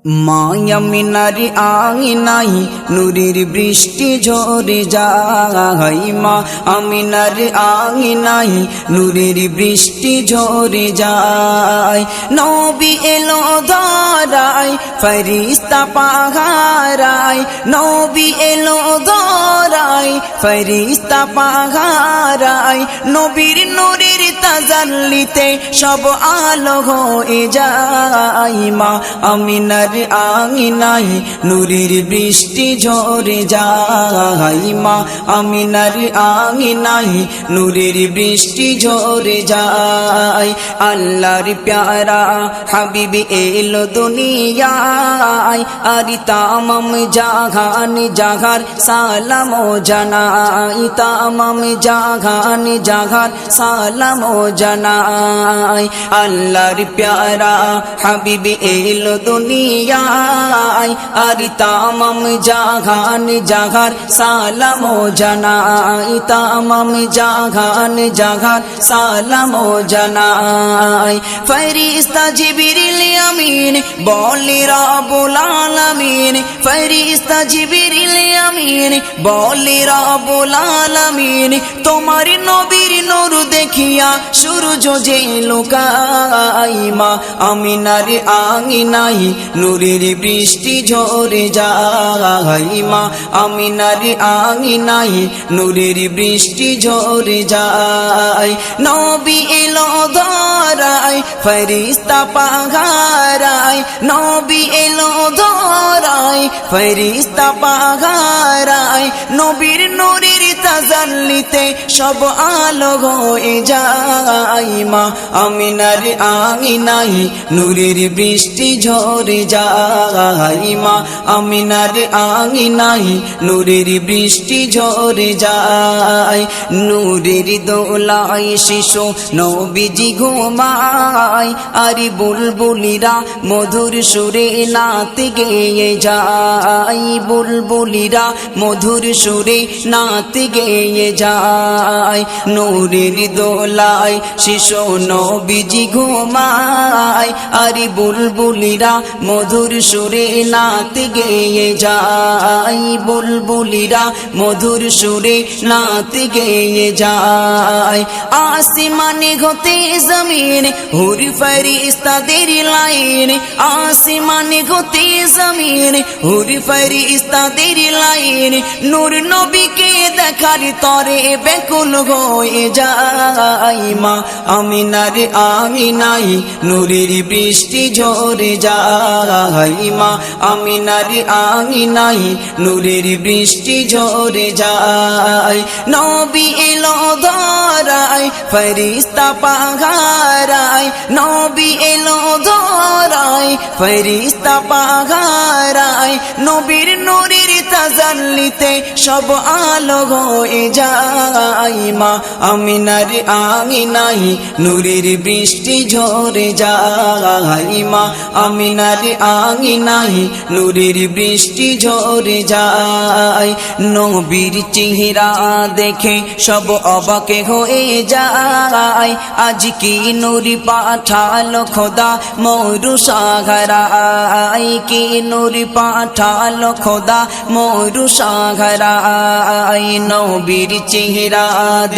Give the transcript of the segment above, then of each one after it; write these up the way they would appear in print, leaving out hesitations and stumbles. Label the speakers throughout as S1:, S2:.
S1: মায়ামিনার আঙিনাই নূরের বৃষ্টি ঝরে যায়। মা আমিনার আঙিনাই নূরের বৃষ্টি ঝরে যায়। নবী এলো ধরায় ফেরেশতা পাহারায়, নবী এলো ধরায় ফেরেশতা পাহারায়। নবীর নূরের তাজাল্লিতে সব আলো হয়ে যায়। মা আমিনার আঙিনাই নূরের বৃষ্টি ঝরে যায়। মা আমিনার আঙিনাই নূরের বৃষ্টি ঝরে যায়। আল্লাহর প্যারা হাবিব এলো দুনিয়ায়, আর তামাম জাহান জাহার সালাম জানাই, তামাম জাহান জাহার সালাম জানাই। আল্লাহর প্যারা হাবিব এলো দুনিয়ায়, আর তামাম জাহান জাহার সালাম জানাই, তামাম জাহান জাহার সালাম জানাই। ফেরেশতা জিবরিল আমিন বলে রব্বুল আলামিন, ফেরেশতা জিবরিল আমিন বলে রব্বুল আলামিন, তোমার নবীর নূর দেখিয়া সূর্য যে লুকায়। মা আমিনার আঙিনাই নূরের বৃষ্টি ঝরে যায়। মা আমিনার আঙিনাই নূরের বৃষ্টি ঝরে যায়। নবী এলো ধরায় ফেরেশতা পাহারায়, নবী এলো ধরায় ফেরেশতা পাহারায়। নবীর নূরের তাজাল্লিতে সব আলো হয়ে যায়। মা আমিনার আঙিনাই নূরের বৃষ্টি ঝরে যায়। মা আমিনার আঙিনাই নূরের বৃষ্টি ঝরে যায়। নূরের দোলায় শিশু নবীজি ঘুমায়, আর বুলবুলিরা মধুর সুরে নাচ গেয়ে যায়, বুলবুলিরা মধুর সুরে নাচ গেয়ে যায়। নূরের দোলায় শিশু নবীজি ঘুমায়, আর বুলবুলিরা মধুর সুরে নাচ গেয়ে যায়, বুলবুলিরা মধুর সুরে নাচ গেয়ে যায়। আসমানে হতে জমিন হুর ফেরেশতাদের লাইন, আসমানে হতে জমিন হুর ফেরেশতাদের লাইন। নূর নবীকে দেখার তরে ব্যাকুল হয়ে যায়। মা আমিনার আঙিনাই নূরের বৃষ্টি ঝরে যায়। মা আমিনার আঙিনাই নূরের বৃষ্টি ঝরে যায়। নবী এলো ধরায় ফেরেশতা পাহারায়, নবী এলো ধরায় ফেরেশতা পাহারায়। নবীর নূরের তাজাল্লিতে সব আলো হয়ে যায়। মা আমিনার আঙিনাই নূরের বৃষ্টি ঝরে যায়। মা আমিনার আঙিনাই নূরের বৃষ্টি ঝরে যায়। নবীর চেহারা দেখে সব অবাক হয়ে যায়, আজ কি নূর পাঠালো খোদা মরু সাগরায়, কি নূর পাঠালো খোদা মরু সাগরায়। নবীর চেহারা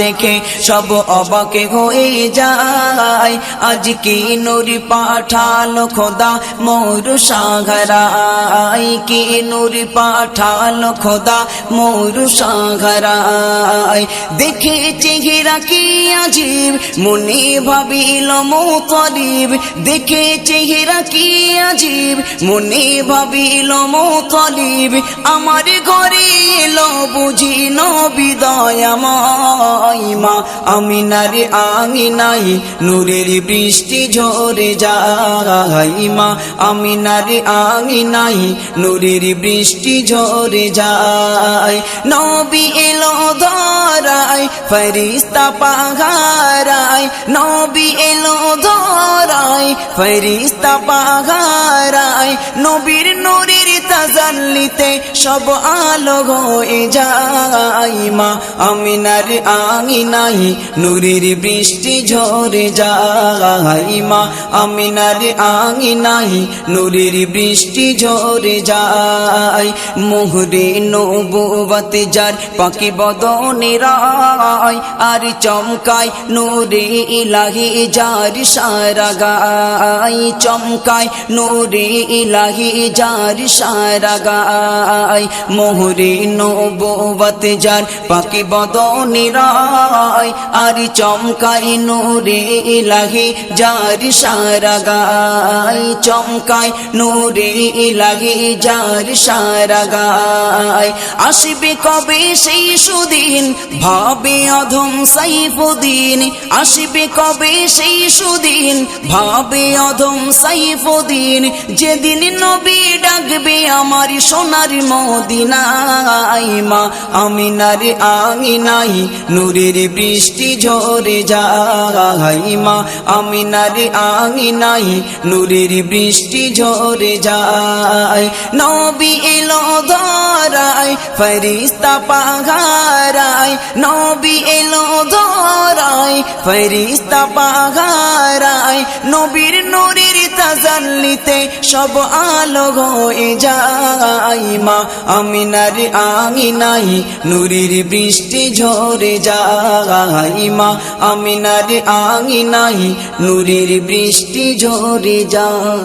S1: দেখে সব অবাক হয়ে যায়, আজ কি নূর পাঠালো খোদা মরু সাগরায়, কি নূর পাঠালো খোদা মরু সাগরায়। দেখে চেহারা কি আজীব মনে ভাবিল মুতালিব, দেখে চেহারা কি আজীব মনে ভাবিল মুতালিব। আমার ঘরে এলো বুঝি নবী দয়াময়। মা আমিনার আঙিনাই নূরের বৃষ্টি ঝরে যায়। মা আমিনার আঙিনাই নূরের বৃষ্টি ঝরে যায়। নবী এলো ধরায় ফেরেশতা পাহারায়, নবী এলো ধরায় ফেরেশতা পাহারায়। নবীর নূরের তাজাল্লিতে সব আলো হয়ে যায় মা আমিনার আঙিনায় নূরের বৃষ্টি ঝরে যায় মা আমিনার আঙিনায় নূরের বৃষ্টি ঝরে যায় মোহরে নবুয়ত যার পাখি বদনে রায় আর চমকায় নূরে ইলাহি যার সারা গায় চমকায় নূরে ইলাহি যার সারা গায় মোহরে নবুয়ত যার পাখি বদনে রায় আর চমকায় নূরে ইলাহি যার সারা গায় চমকায় নূরে ইলাহি যার সারা গায় আসবে কবে সেই সুদিন ভাবে অধম সাইফুদ্দিন আসবে কবে সেই সুদিন ভাবে অধম সাইফুদ্দিন যেদিন নবী ডাকবে আমার সোনার মদিনায় মা আমিনার আঙিনায় নূরের বৃষ্টি ঝরে যায় মা আমিনার আঙিনায় নূরের বৃষ্টি ঝরে যায় নবী এলো ধরায় ফেরেশতা পাহারায় নবী এলো ধরায় ফেরেশতা পাহারায় নবীর নূরের তাজাল্লিতে সব আলো হয়ে যায় মা আমিনার আঙিনায় নূরের বৃষ্টি ঝরে যায় মা আমিনার আঙিনায় নূরের বৃষ্টি ঝরে যায়।